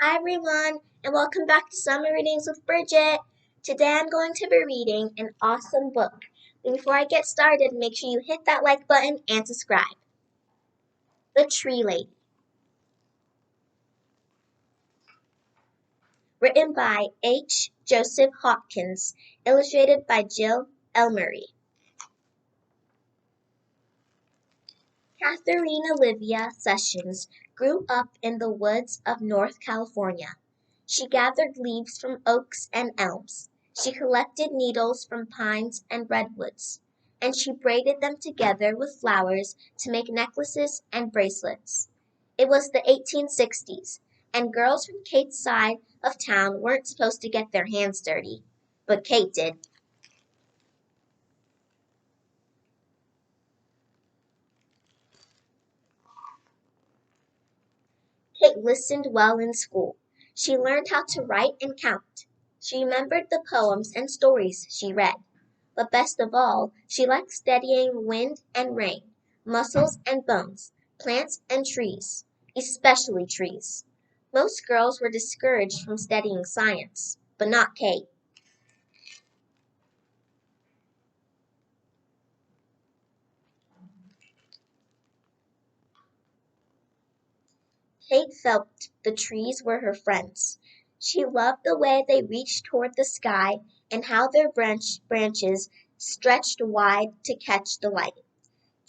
Hi everyone, and welcome back to Summer Readings with Bridget. Today I'm going to be reading an awesome book. But before I get started, make sure you hit that like button and subscribe. The Tree Lady. Written by H. Joseph Hopkins, illustrated by Jill Elmery. Catherine Olivia Sessions grew up in the woods of North California. She gathered leaves from oaks and elms. She collected needles from pines and redwoods, and she braided them together with flowers to make necklaces and bracelets. It was the 1860s, and girls from Kate's side of town weren't supposed to get their hands dirty, but Kate did. Kate listened well in school. She learned how to write and count. She remembered the poems and stories she read. But best of all, she liked studying wind and rain, muscles and bones, plants and trees, especially trees. Most girls were discouraged from studying science, but not Kate. Kate felt the trees were her friends. She loved the way they reached toward the sky and how their branches stretched wide to catch the light.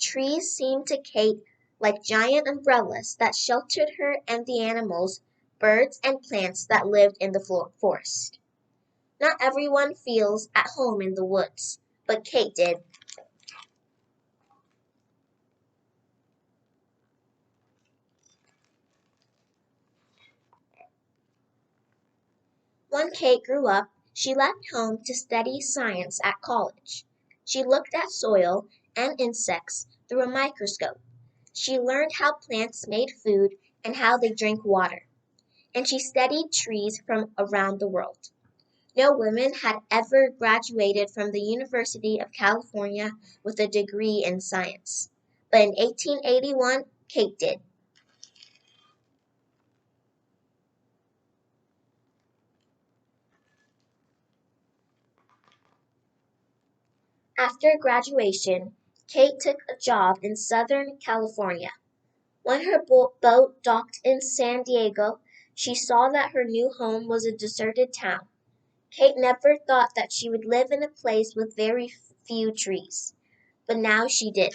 Trees seemed to Kate like giant umbrellas that sheltered her and the animals, birds, and plants that lived in the forest. Not everyone feels at home in the woods, but Kate did. When Kate grew up, she left home to study science at college. She looked at soil and insects through a microscope. She learned how plants made food and how they drank water. And she studied trees from around the world. No woman had ever graduated from the University of California with a degree in science. But in 1881, Kate did. After graduation, Kate took a job in Southern California. When her boat docked in San Diego, she saw that her new home was a deserted town. Kate never thought that she would live in a place with very few trees, but now she did.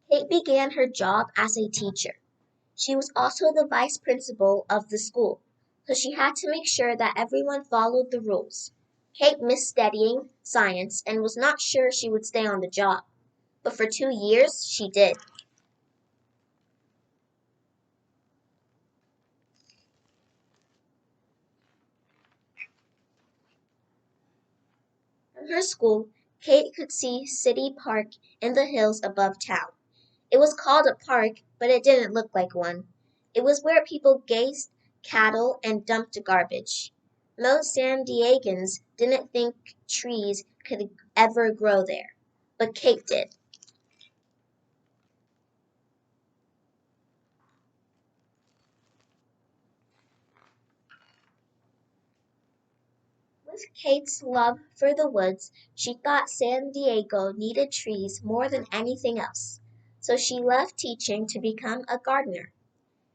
Kate began her job as a teacher. She was also the vice principal of the school, so she had to make sure that everyone followed the rules. Kate missed studying science and was not sure she would stay on the job, but for 2 years she did. From her school, Kate could see City Park in the hills above town. It was called a park, but it didn't look like one. It was where people grazed cattle and dumped garbage. Most San Diegans didn't think trees could ever grow there, but Kate did. With Kate's love for the woods, she thought San Diego needed trees more than anything else. So she left teaching to become a gardener.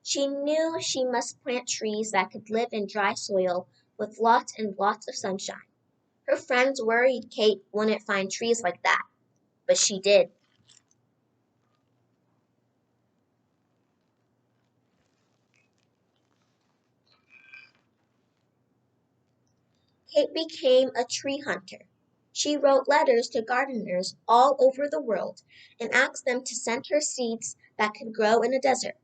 She knew she must plant trees that could live in dry soil with lots and lots of sunshine. Her friends worried Kate wouldn't find trees like that, but she did. Kate became a tree hunter. She wrote letters to gardeners all over the world and asked them to send her seeds that could grow in a desert.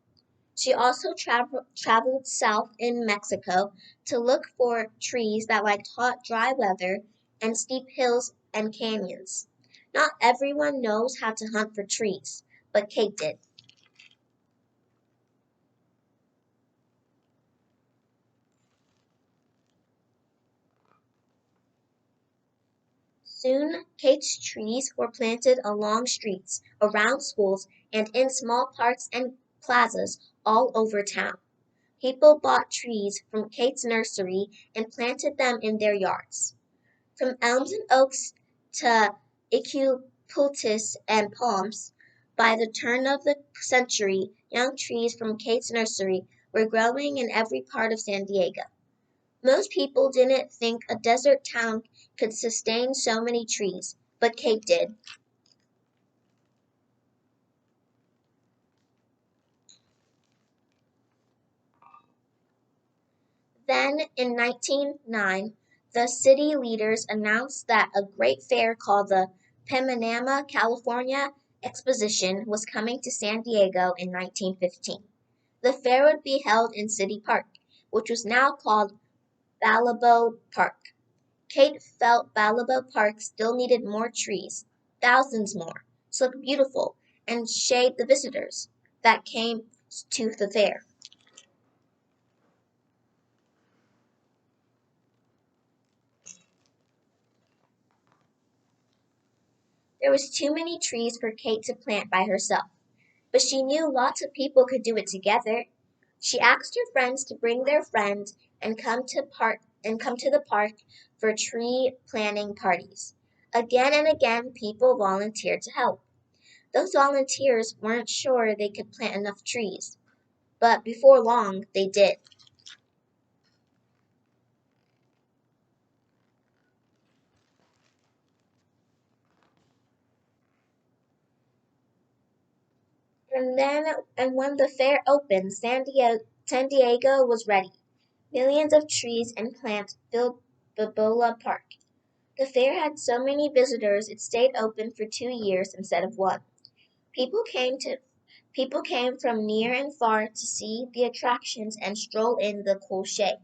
She also traveled south in Mexico to look for trees that liked hot, dry weather and steep hills and canyons. Not everyone knows how to hunt for trees, but Kate did. Soon Kate's trees were planted along streets, around schools, and in small parks and plazas all over town. People bought trees from Kate's nursery and planted them in their yards. From elms and oaks to eucalyptus and palms, by the turn of the century, young trees from Kate's nursery were growing in every part of San Diego. Most people didn't think a desert town could sustain so many trees, but Kate did. Then, in 1909, the city leaders announced that a great fair called the Panama, California Exposition was coming to San Diego in 1915. The fair would be held in City Park, which was now called Balboa Park. Kate felt Balboa Park still needed more trees, thousands more, to look beautiful and shade the visitors that came to the fair. There was too many trees for Kate to plant by herself, but she knew lots of people could do it together. She asked her friends to bring their friends and come to the park for tree planting parties. Again and again people volunteered to help. Those volunteers weren't sure they could plant enough trees, but before long they did. And when the fair opened, San Diego was ready. Millions of trees and plants filled Balboa Park. The fair had so many visitors it stayed open for 2 years instead of one. People came to People came from near and far to see the attractions and stroll in the cool shade.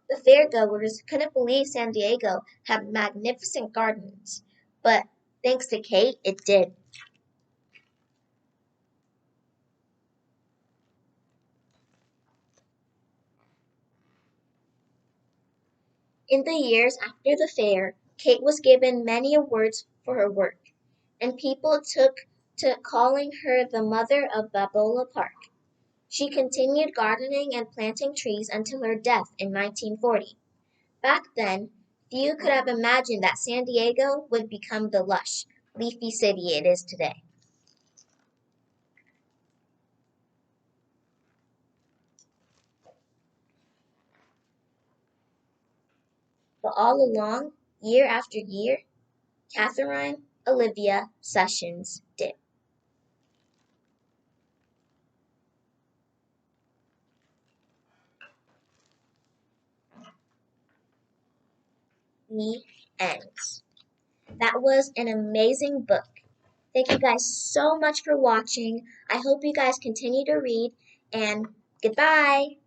The fairgoers couldn't believe San Diego had magnificent gardens, but thanks to Kate, it did. In the years after the fair, Kate was given many awards for her work, and people took to calling her the mother of Balboa Park. She continued gardening and planting trees until her death in 1940. Back then, few could have imagined that San Diego would become the lush, leafy city it is today. But all along, year after year, Catherine Olivia Sessions did. The ends. That was an amazing book. Thank you guys so much for watching. I hope you guys continue to read, and goodbye.